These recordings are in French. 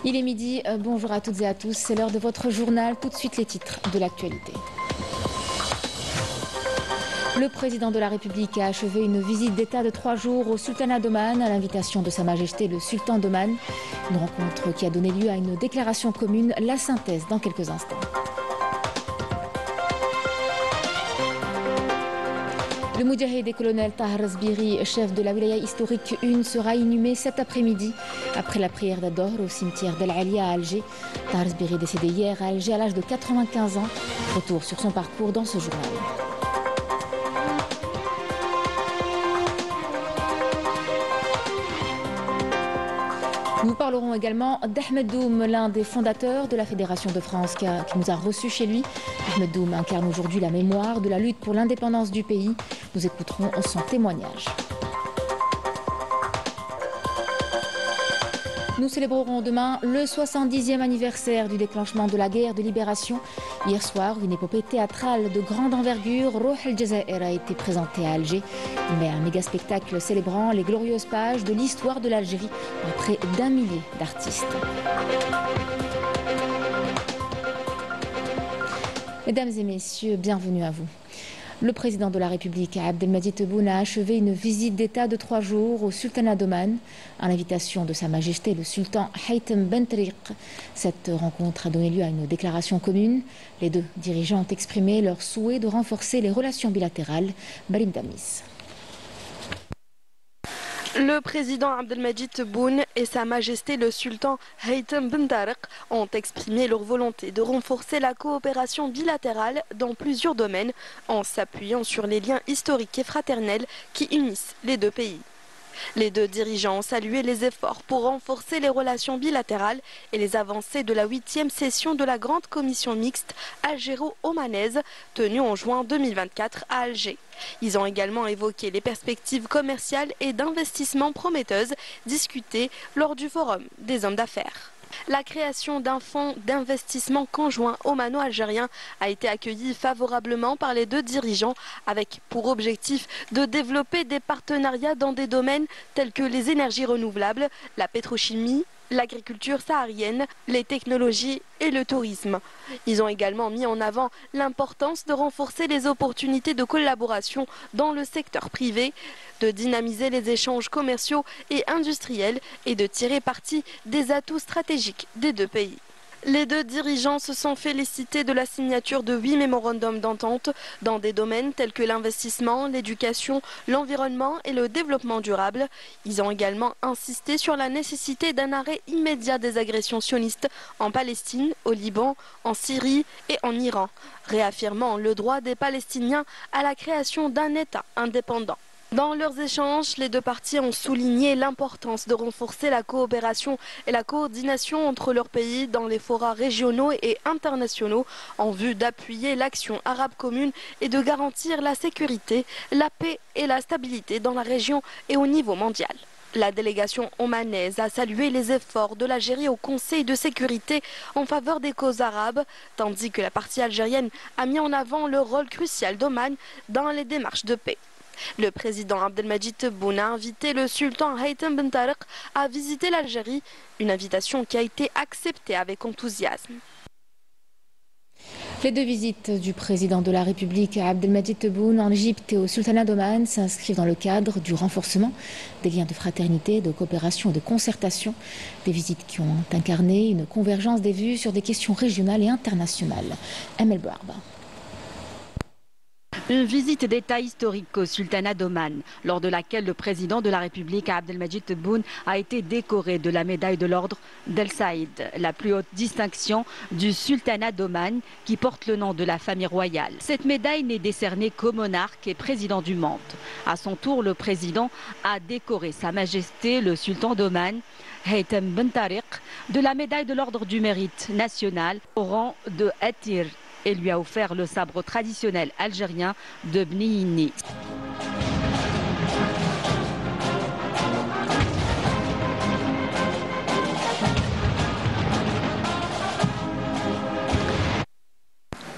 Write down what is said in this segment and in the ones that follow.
Il est midi, bonjour à toutes et à tous, c'est l'heure de votre journal, tout de suite les titres de l'actualité. Le président de la République a achevé une visite d'État de 3 jours au Sultanat d'Oman à l'invitation de Sa Majesté le Sultan d'Oman. Une rencontre qui a donné lieu à une déclaration commune, la synthèse dans quelques instants. Le Moudjahid et colonel Tahar Zbiri, chef de la wilaya historique 1, sera inhumé cet après-midi après la prière d'Ador au cimetière d'El Alia à Alger. Tahar Zbiri décédé hier à Alger à l'âge de 95 ans. Retour sur son parcours dans ce journal. Nous parlerons également d'Ahmed Doum, l'un des fondateurs de la Fédération de France qui nous a reçus chez lui. Ahmed Doum incarne aujourd'hui la mémoire de la lutte pour l'indépendance du pays. Nous écouterons son témoignage. Nous célébrerons demain le 70e anniversaire du déclenchement de la guerre de libération. Hier soir, une épopée théâtrale de grande envergure, Rouh El Jazair, a été présentée à Alger. Mais un méga spectacle célébrant les glorieuses pages de l'histoire de l'Algérie par près d'1 millier d'artistes. Mesdames et messieurs, bienvenue à vous. Le président de la République, Abdelmadjid Tebboune, a achevé une visite d'État de 3 jours au Sultanat d'Oman, à l'invitation de Sa Majesté le Sultan Haytham Ben Tariq. Cette rencontre a donné lieu à une déclaration commune. Les deux dirigeants ont exprimé leur souhait de renforcer les relations bilatérales. Barim Damis. Le président Abdelmadjid Tebboune et Sa Majesté le Sultan Haytham Ben Tariq ont exprimé leur volonté de renforcer la coopération bilatérale dans plusieurs domaines en s'appuyant sur les liens historiques et fraternels qui unissent les deux pays. Les deux dirigeants ont salué les efforts pour renforcer les relations bilatérales et les avancées de la 8e session de la Grande Commission mixte algéro-omanaise tenue en juin 2024 à Alger. Ils ont également évoqué les perspectives commerciales et d'investissement prometteuses discutées lors du Forum des hommes d'affaires. La création d'un fonds d'investissement conjoint omano-algérien a été accueillie favorablement par les deux dirigeants avec pour objectif de développer des partenariats dans des domaines tels que les énergies renouvelables, la pétrochimie, l'agriculture saharienne, les technologies et le tourisme. Ils ont également mis en avant l'importance de renforcer les opportunités de collaboration dans le secteur privé, de dynamiser les échanges commerciaux et industriels et de tirer parti des atouts stratégiques des deux pays. Les deux dirigeants se sont félicités de la signature de 8 mémorandums d'entente dans des domaines tels que l'investissement, l'éducation, l'environnement et le développement durable. Ils ont également insisté sur la nécessité d'un arrêt immédiat des agressions sionistes en Palestine, au Liban, en Syrie et en Iran, réaffirmant le droit des Palestiniens à la création d'un État indépendant. Dans leurs échanges, les deux parties ont souligné l'importance de renforcer la coopération et la coordination entre leurs pays dans les forats régionaux et internationaux en vue d'appuyer l'action arabe commune et de garantir la sécurité, la paix et la stabilité dans la région et au niveau mondial. La délégation omanaise a salué les efforts de l'Algérie au Conseil de sécurité en faveur des causes arabes, tandis que la partie algérienne a mis en avant le rôle crucial d'Oman dans les démarches de paix. Le président Abdelmadjid Tebboune a invité le sultan Haytham Ben Tariq à visiter l'Algérie, une invitation qui a été acceptée avec enthousiasme. Les deux visites du président de la République Abdelmadjid Tebboune en Égypte et au Sultanat d'Oman s'inscrivent dans le cadre du renforcement des liens de fraternité, de coopération et de concertation. Des visites qui ont incarné une convergence des vues sur des questions régionales et internationales. Amel Bouarba. Une visite d'État historique au Sultanat d'Oman, lors de laquelle le président de la République, Abdelmadjid Tebboune, a été décoré de la médaille de l'ordre d'El Saïd, la plus haute distinction du Sultanat d'Oman qui porte le nom de la famille royale. Cette médaille n'est décernée qu'au monarque et président du monde. À son tour, le président a décoré Sa Majesté, le sultan d'Oman, Haytham Ben Tariq, de la médaille de l'ordre du mérite national au rang de Atir, et lui a offert le sabre traditionnel algérien de Bniini.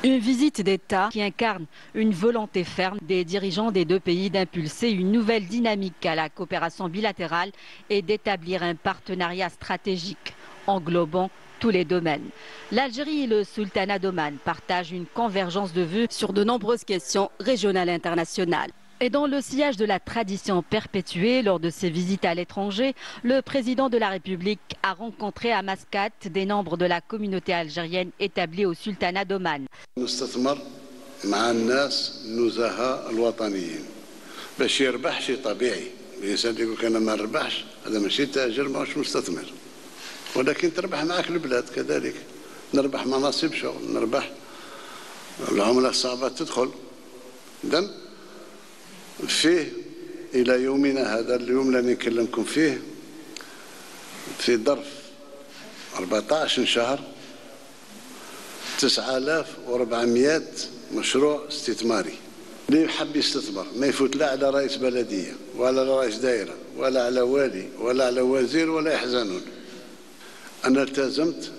Une visite d'État qui incarne une volonté ferme des dirigeants des deux pays d'impulser une nouvelle dynamique à la coopération bilatérale et d'établir un partenariat stratégique englobant tous les domaines. L'Algérie et le sultanat d'Oman partagent une convergence de vues sur de nombreuses questions régionales et internationales. Et dans le sillage de la tradition perpétuée lors de ses visites à l'étranger, le président de la République a rencontré à Mascate des membres de la communauté algérienne établie au sultanat d'Oman. مع الناس النزهاء الوطنيين باش يربح شيء طبيعي الانسان يقول لك انا ما نربحش هذا ماشي تاجر ماهوش مستثمر ولكن تربح معك البلاد كذلك نربح مناصب شغل نربح العمله الصعبه تدخل اذا فيه الى يومنا هذا اليوم اللي نكلمكم فيه في ظرف 14 شهر 9400 مشروع استثماري اللي يحب يستثمر ما يفوت لا على رئيس بلديه ولا على رئيس دائره ولا على والي ولا على وزير ولا يحزنون. انا التزمت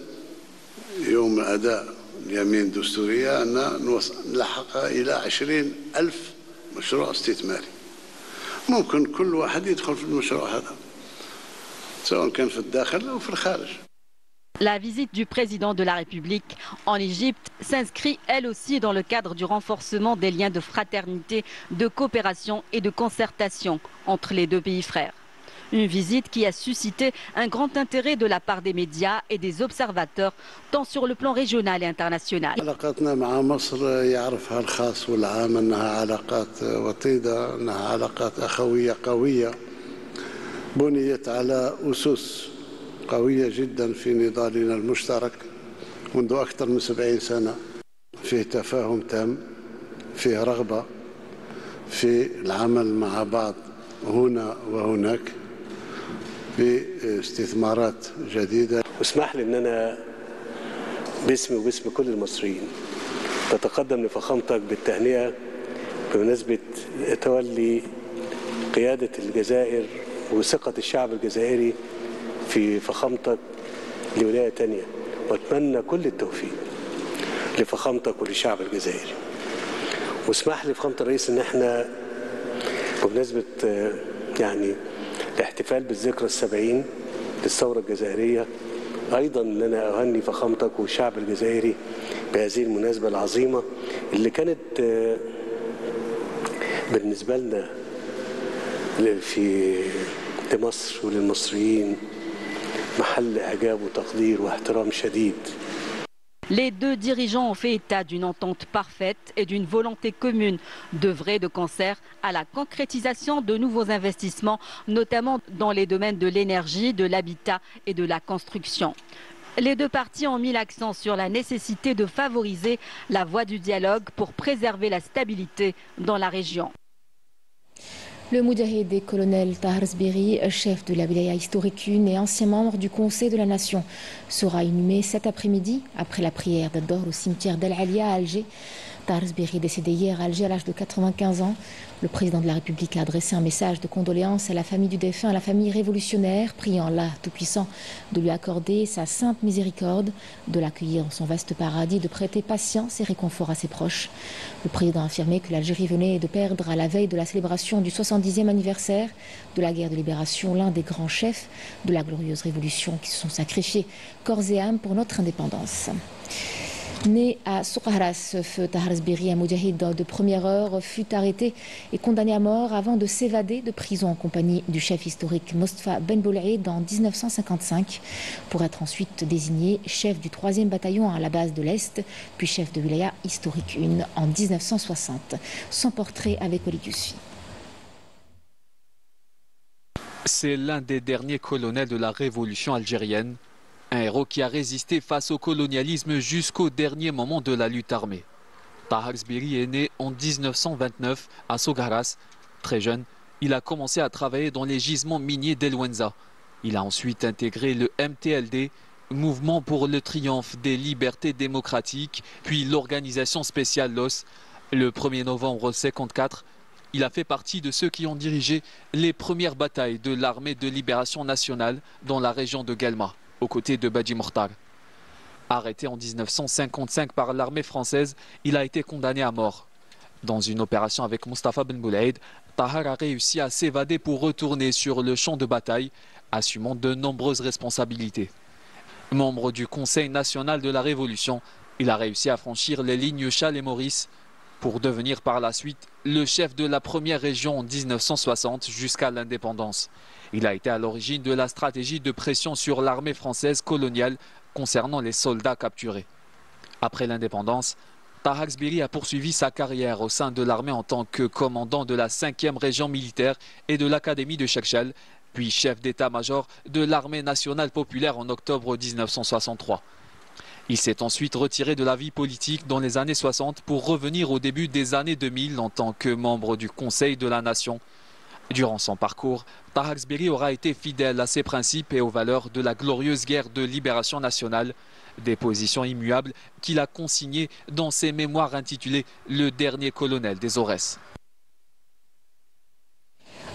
يوم اداء اليمين الدستوريه ان نلحق الى 20,000 مشروع استثماري. ممكن كل واحد يدخل في المشروع هذا سواء كان في الداخل او في الخارج. La visite du président de la République en Égypte s'inscrit elle aussi dans le cadre du renforcement des liens de fraternité, de coopération et de concertation entre les deux pays frères. Une visite qui a suscité un grand intérêt de la part des médias et des observateurs, tant sur le plan régional et international. علاقاتنا مع مصر يعرفها الخاص والعام أنها علاقات وطيدة، أنها علاقات أخوية قوية بنيت على أسس قوية جدا في نضالنا المشترك منذ أكثر من 70 سنة. فيه تفاهم تام، فيه رغبة في العمل مع بعض هنا وهناك في استثمارات جديدة. واسمح لي أن أنا باسمي وباسم كل المصريين بتقدم لفخامتك بالتهنئة بمناسبة تولي قيادة الجزائر وثقة الشعب الجزائري في فخامتك لولاية تانية، واتمنى كل التوفيق لفخامتك وللشعب الجزائري. واسمح لي فخامة الرئيس ان احنا بمناسبة يعني الاحتفال بالذكرى ال70 للثورة الجزائرية ايضا ان انا اهني فخامتك والشعب الجزائري بهذه المناسبة العظيمة اللي كانت بالنسبة لنا في مصر وللمصريين محل إعجاب وتقدير واحترام شديد. Les deux dirigeants ont fait état d'une entente parfaite et d'une volonté commune d'œuvrer de concert à la concrétisation de nouveaux investissements, notamment dans les domaines de l'énergie, de l'habitat et de la construction. Les deux parties ont mis l'accent sur la nécessité de favoriser la voie du dialogue pour préserver la stabilité dans la région. Le Moudjahid et colonel Tahar Zbiri, chef de la wilaya historique 1 et ancien membre du Conseil de la Nation, sera inhumé cet après-midi après la prière d'Ador au cimetière d'El Alia à Alger. Tahar Zbiri, décédé hier à Alger à l'âge de 95 ans. Le président de la République a adressé un message de condoléances à la famille du défunt, à la famille révolutionnaire, priant Allah Tout-Puissant de lui accorder sa sainte miséricorde, de l'accueillir dans son vaste paradis, de prêter patience et réconfort à ses proches. Le président a affirmé que l'Algérie venait de perdre à la veille de la célébration du 70e anniversaire de la guerre de libération l'un des grands chefs de la glorieuse révolution qui se sont sacrifiés corps et âme pour notre indépendance. Né à Soukharas, Tahar Zbiri, un moudjahid de première heure, fut arrêté et condamné à mort avant de s'évader de prison en compagnie du chef historique Mostafa Ben Boulaïd en 1955 pour être ensuite désigné chef du 3e bataillon à la base de l'Est, puis chef de wilaya historique 1 en 1960. Son portrait avec Walid Yousfi. C'est l'un des derniers colonels de la révolution algérienne. Un héros qui a résisté face au colonialisme jusqu'au dernier moment de la lutte armée. Tahar Zbiri est né en 1929 à Soukharas. Très jeune, il a commencé à travailler dans les gisements miniers d'El Wenza. Il a ensuite intégré le MTLD, Mouvement pour le triomphe des libertés démocratiques, puis l'organisation spéciale LOS. Le 1er novembre 1954, il a fait partie de ceux qui ont dirigé les premières batailles de l'armée de libération nationale dans la région de Guelma, aux côtés de Badji Mokhtar. Arrêté en 1955 par l'armée française, il a été condamné à mort. Dans une opération avec Mostafa Ben Boulaïd, Tahar a réussi à s'évader pour retourner sur le champ de bataille, assumant de nombreuses responsabilités. Membre du Conseil national de la Révolution, il a réussi à franchir les lignes Charles et Maurice pour devenir par la suite le chef de la première région en 1960 jusqu'à l'indépendance. Il a été à l'origine de la stratégie de pression sur l'armée française coloniale concernant les soldats capturés. Après l'indépendance, Taha Xbiri a poursuivi sa carrière au sein de l'armée en tant que commandant de la 5e région militaire et de l'Académie de Chekchel, puis chef d'état-major de l'armée nationale populaire en octobre 1963. Il s'est ensuite retiré de la vie politique dans les années 60 pour revenir au début des années 2000 en tant que membre du Conseil de la Nation. Durant son parcours, Taha Xbiri aura été fidèle à ses principes et aux valeurs de la glorieuse guerre de libération nationale, des positions immuables qu'il a consignées dans ses mémoires intitulées « Le dernier colonel des Aurès ».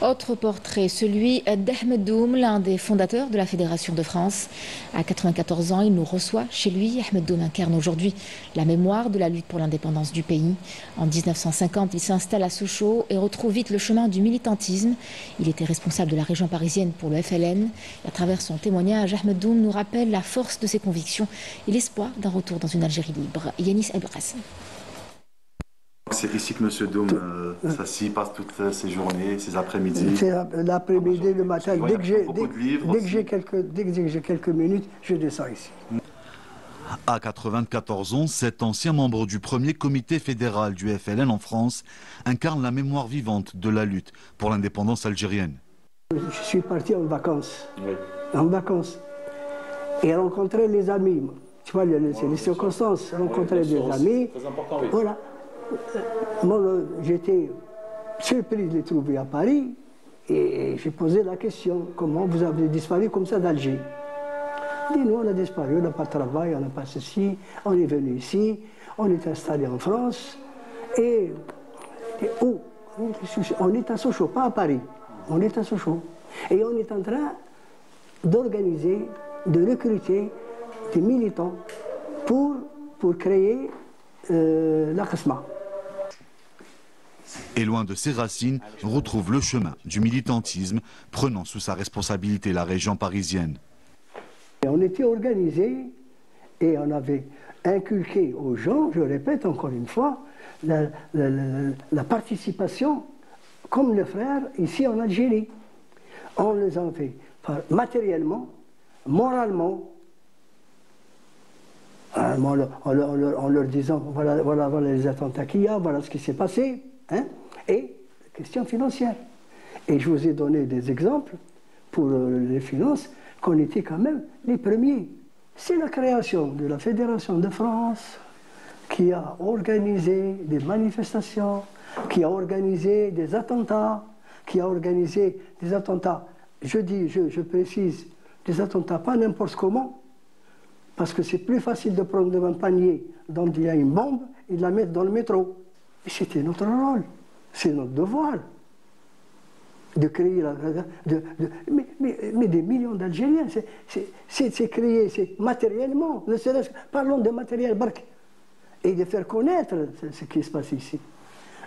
Autre portrait, celui d'Ahmed Doum, l'un des fondateurs de la Fédération de France. À 94 ans, il nous reçoit chez lui. Ahmed Doum incarne aujourd'hui la mémoire de la lutte pour l'indépendance du pays. En 1950, il s'installe à Sochaux et retrouve vite le chemin du militantisme. Il était responsable de la région parisienne pour le FLN. Et à travers son témoignage, Ahmed Doum nous rappelle la force de ses convictions et l'espoir d'un retour dans une Algérie libre. Yanis Abdelkassim. C'est ici que M. Doum s'assit, passe toutes ses journées, ses après-midi. C'est l'après-midi, le matin. Dès que j'ai quelques minutes, je descends ici. À 94 ans, cet ancien membre du premier comité fédéral du FLN en France incarne la mémoire vivante de la lutte pour l'indépendance algérienne. Je suis parti en vacances. En vacances. Et rencontrer les amis. Tu vois, c'est les circonstances. Rencontrer des amis. Très important, oui. Voilà. Moi, j'étais surpris de les trouver à Paris et j'ai posé la question, comment vous avez disparu comme ça d'Alger? Nous, on a disparu, on n'a pas de travail, on n'a pas ceci, on est venu ici, on est installé en France et où? On est à Sochaux, pas à Paris, on est à Sochaux. Et on est en train d'organiser, de recruter des militants pour créer la Khasma. Et loin de ses racines, retrouve le chemin du militantisme, prenant sous sa responsabilité la région parisienne. Et on était organisés et on avait inculqué aux gens, je répète encore une fois, la participation comme les frères ici en Algérie. On les a fait matériellement, moralement, en leur disant voilà les attentats qu'il y a, voilà ce qui s'est passé, hein, et question financière. Et je vous ai donné des exemples pour les finances, qu'on était quand même les premiers. C'est la création de la Fédération de France qui a organisé des manifestations, qui a organisé des attentats, je précise, des attentats pas n'importe comment, parce que c'est plus facile de prendre un panier dont il y a une bombe et de la mettre dans le métro. Et c'était notre rôle, c'est notre devoir de créer, mais des millions d'Algériens, c'est créé, c'est matériellement, ne serait-ce que, parlons de matériel barque, et de faire connaître ce qui se passe ici,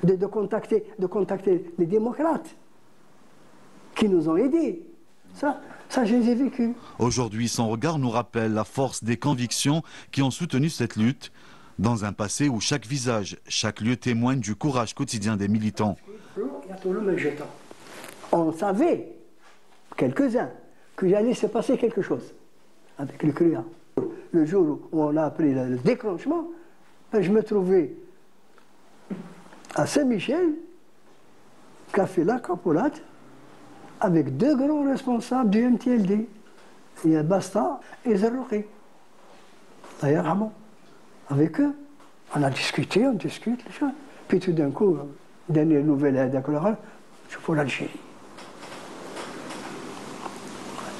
de contacter les démocrates qui nous ont aidés. Ça, je les ai vécus. Aujourd'hui, son regard nous rappelle la force des convictions qui ont soutenu cette lutte, dans un passé où chaque visage, chaque lieu témoigne du courage quotidien des militants. On savait, quelques-uns, qu'il allait se passer quelque chose avec le CRUA. Le jour où on a appris le déclenchement, je me trouvais à Saint-Michel, café La Capolate, avec deux grands responsables du MTLD. Il y a Basta et Zarrouki. D'ailleurs, avec eux, on a discuté, on discute, les choses. Puis tout d'un coup, dernière nouvelle d'accord, je pour l'Algérie.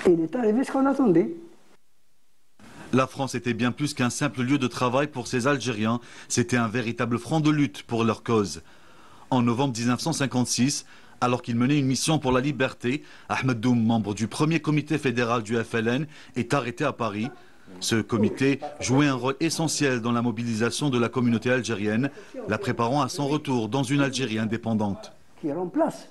Et il est arrivé ce qu'on attendait. La France était bien plus qu'un simple lieu de travail pour ces Algériens. C'était un véritable front de lutte pour leur cause. En novembre 1956, alors qu'il menait une mission pour la liberté, Ahmed Doum, membre du premier comité fédéral du FLN, est arrêté à Paris. Ce comité jouait un rôle essentiel dans la mobilisation de la communauté algérienne, la préparant à son retour dans une Algérie indépendante. Qui remplace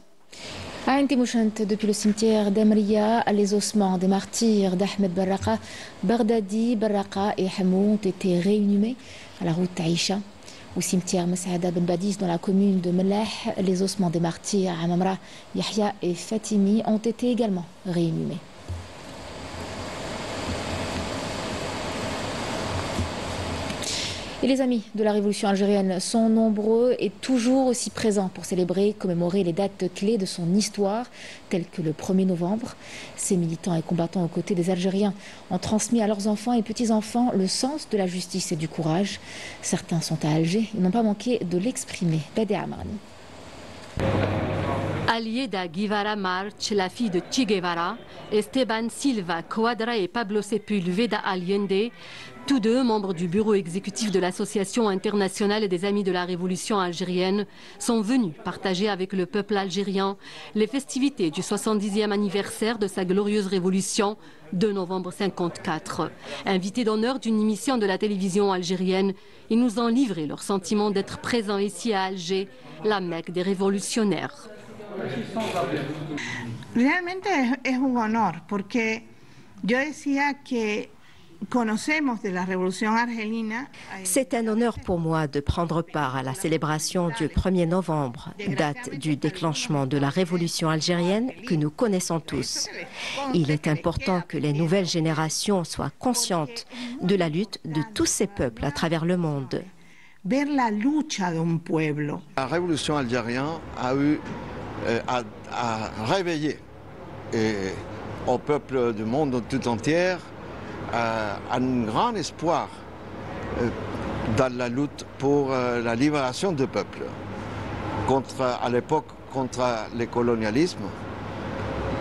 À Intimouchant, depuis le cimetière d'Emria, les ossements des martyrs d'Ahmed Barraka, Bardadi, Barraka et Hamou ont été réinhumés à la route Aïcha. Au cimetière Massaada Ben Badis, dans la commune de Mellah, les ossements des martyrs Amamra, Yahya et Fatimi ont été également réinhumés. Et les amis de la révolution algérienne sont nombreux et toujours aussi présents pour célébrer, commémorer les dates clés de son histoire, telles que le 1er novembre. Ces militants et combattants aux côtés des Algériens ont transmis à leurs enfants et petits-enfants le sens de la justice et du courage. Certains sont à Alger, ils n'ont pas manqué de l'exprimer. Bede Amarni. Alieda Guevara March, la fille de Che Guevara, Esteban Silva Cuadra et Pablo Sepúlveda Allende, tous deux membres du bureau exécutif de l'Association internationale des amis de la révolution algérienne, sont venus partager avec le peuple algérien les festivités du 70e anniversaire de sa glorieuse révolution de novembre 1954. Invités d'honneur d'une émission de la télévision algérienne, ils nous ont livré leur sentiment d'être présents ici à Alger, la Mecque des révolutionnaires. Realmente es un honor porque yo decía que C'est un honneur pour moi de prendre part à la célébration du 1er novembre, date du déclenchement de la révolution algérienne que nous connaissons tous. Il est important que les nouvelles générations soient conscientes de la lutte de tous ces peuples à travers le monde. La révolution algérienne a eu à réveiller au peuple du monde tout entier un grand espoir dans la lutte pour la libération du peuple, à l'époque contre le colonialisme,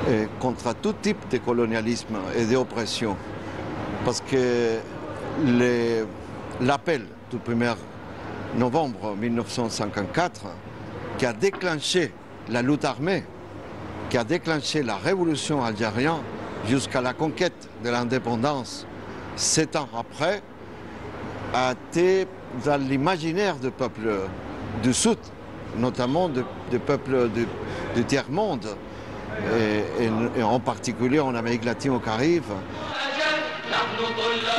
et contre tout type de colonialisme et d'oppression. Parce que l'appel du 1er novembre 1954, qui a déclenché la lutte armée, qui a déclenché la révolution algérienne, jusqu'à la conquête de l'indépendance, 7 ans après, a été dans l'imaginaire du peuple du Sud, notamment du peuple du tiers-monde, et en particulier en Amérique latine au Caraïbes.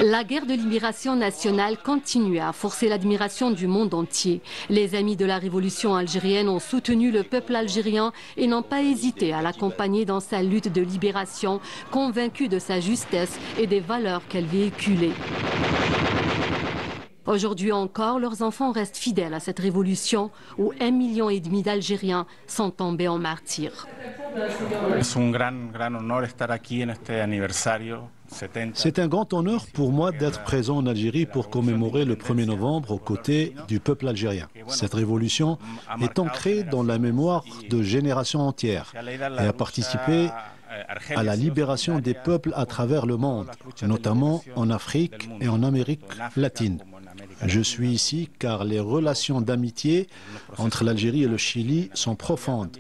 La guerre de libération nationale continue à forcer l'admiration du monde entier. Les amis de la révolution algérienne ont soutenu le peuple algérien et n'ont pas hésité à l'accompagner dans sa lutte de libération, convaincus de sa justesse et des valeurs qu'elle véhiculait. Aujourd'hui encore, leurs enfants restent fidèles à cette révolution où 1,5 million d'Algériens sont tombés en martyrs. C'est un grand honneur pour moi d'être présent en Algérie pour commémorer le 1er novembre aux côtés du peuple algérien. Cette révolution est ancrée dans la mémoire de générations entières et a participé à la libération des peuples à travers le monde, notamment en Afrique et en Amérique latine. Je suis ici car les relations d'amitié entre l'Algérie et le Chili sont profondes.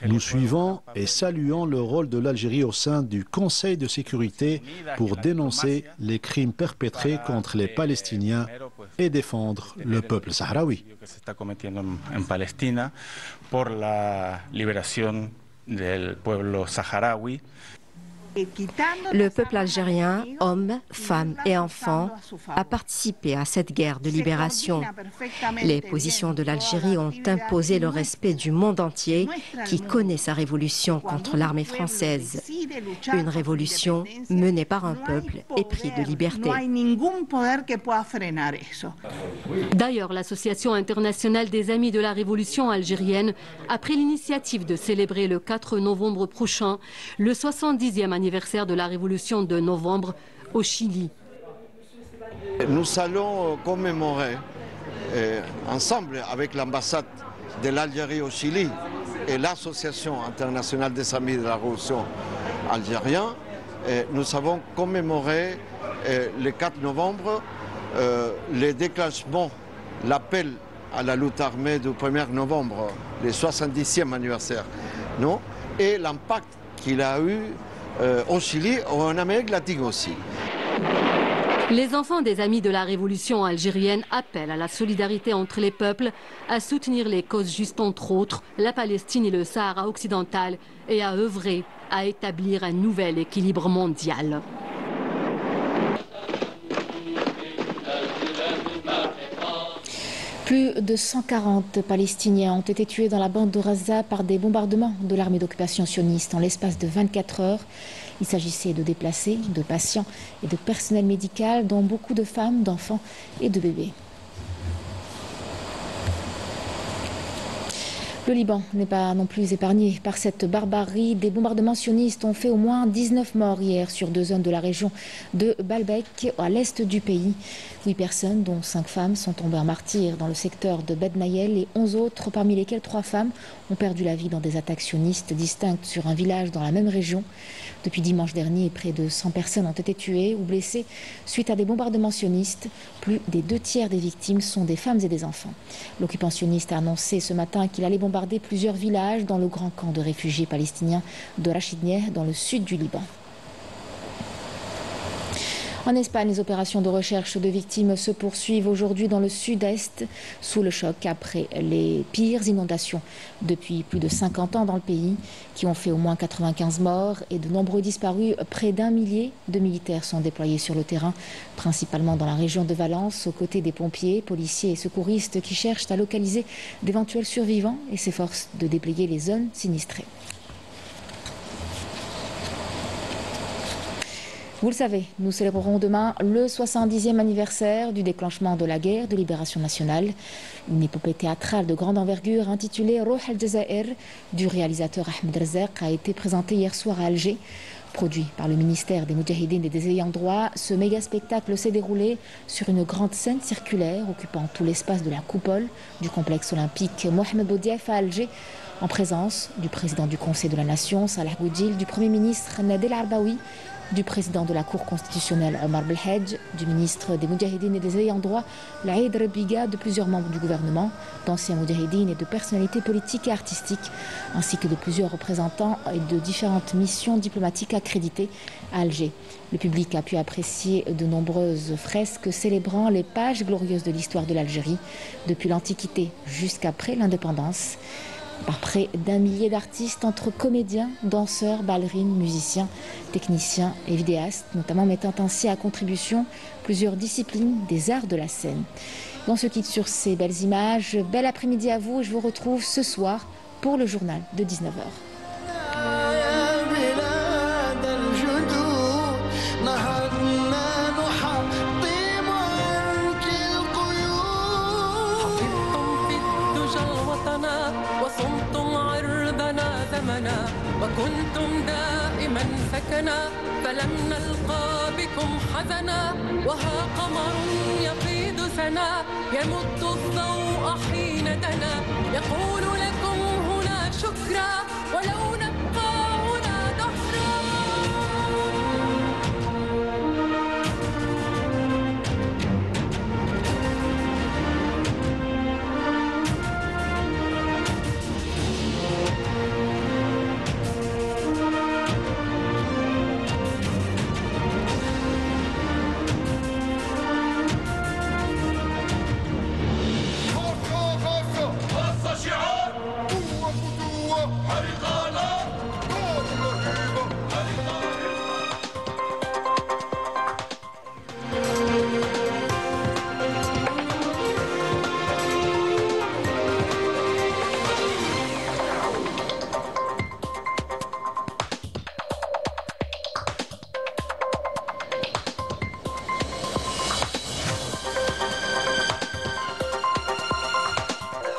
Nous suivons et saluons le rôle de l'Algérie au sein du Conseil de sécurité pour dénoncer les crimes perpétrés contre les Palestiniens et défendre le peuple sahraoui. Le peuple algérien, hommes, femmes et enfants, a participé à cette guerre de libération. Les positions de l'Algérie ont imposé le respect du monde entier qui connaît sa révolution contre l'armée française. Une révolution menée par un peuple épris de liberté. D'ailleurs, l'Association internationale des amis de la révolution algérienne a pris l'initiative de célébrer le 4 novembre prochain le 70e anniversaire de la révolution de novembre au Chili. Nous allons commémorer ensemble avec l'ambassade de l'Algérie au Chili et l'Association internationale des amis de la révolution algérienne. Nous avons commémoré le 4 novembre le déclenchement, l'appel à la lutte armée du 1er novembre, le 70e anniversaire, non? Et l'impact qu'il a eu au Chili et en Amérique latine aussi. Les enfants des Amis de la Révolution algérienne appellent à la solidarité entre les peuples, à soutenir les causes justes, entre autres, la Palestine et le Sahara occidental, et à œuvrer à établir un nouvel équilibre mondial. Plus de 140 Palestiniens ont été tués dans la bande de Gaza par des bombardements de l'armée d'occupation sioniste en l'espace de 24 heures. Il s'agissait de déplacés, de patients et de personnel médical, dont beaucoup de femmes, d'enfants et de bébés. Le Liban n'est pas non plus épargné par cette barbarie. Des bombardements sionistes ont fait au moins 19 morts hier sur 2 zones de la région de Baalbek, à l'est du pays. 8 personnes, dont 5 femmes, sont tombées en martyrs dans le secteur de Bed Nayel et 11 autres, parmi lesquelles 3 femmes, ont perdu la vie dans des attaques sionistes distinctes sur un village dans la même région. Depuis dimanche dernier, près de 100 personnes ont été tuées ou blessées suite à des bombardements sionistes. Plus des 2 tiers des victimes sont des femmes et des enfants. L'occupant sioniste a annoncé ce matin qu'il allait bombarder plusieurs villages dans le grand camp de réfugiés palestiniens de Rachidnieh, dans le sud du Liban. En Espagne, les opérations de recherche de victimes se poursuivent aujourd'hui dans le sud-est, sous le choc après les pires inondations depuis plus de 50 ans dans le pays, qui ont fait au moins 95 morts et de nombreux disparus. Près d'1 millier de militaires sont déployés sur le terrain, principalement dans la région de Valence, aux côtés des pompiers, policiers et secouristes qui cherchent à localiser d'éventuels survivants et s'efforcent de déblayer les zones sinistrées. Vous le savez, nous célébrerons demain le 70e anniversaire du déclenchement de la guerre de libération nationale. Une épopée théâtrale de grande envergure intitulée Rouh al-Jazair du réalisateur Ahmed Rezzaq a été présentée hier soir à Alger. Produit par le ministère des Moudjahidines et des Ayants droit, ce méga spectacle s'est déroulé sur une grande scène circulaire occupant tout l'espace de la coupole du complexe olympique Mohamed Boudiaf à Alger, en présence du président du Conseil de la Nation, Salah Boudjil, du Premier ministre Nadel Arbaoui, du président de la Cour constitutionnelle Omar Belhadj, du ministre des Moudjahidines et des Ayants droit, Laïd Rebiga, de plusieurs membres du gouvernement, d'anciens Moudjahidines et de personnalités politiques et artistiques, ainsi que de plusieurs représentants et de différentes missions diplomatiques accréditées à Alger. Le public a pu apprécier de nombreuses fresques célébrant les pages glorieuses de l'histoire de l'Algérie, depuis l'Antiquité jusqu'après l'indépendance, par près d'1 millier d'artistes entre comédiens, danseurs, ballerines, musiciens, techniciens et vidéastes, notamment mettant ainsi à contribution plusieurs disciplines des arts de la scène. Et on se quitte sur ces belles images. Bel après-midi à vous et je vous retrouve ce soir pour le journal de 19h. وكنتم دائما سكنا فلم نلقى بكم حزنا وها قمر يقيد سنا يمد الضوء حين دنا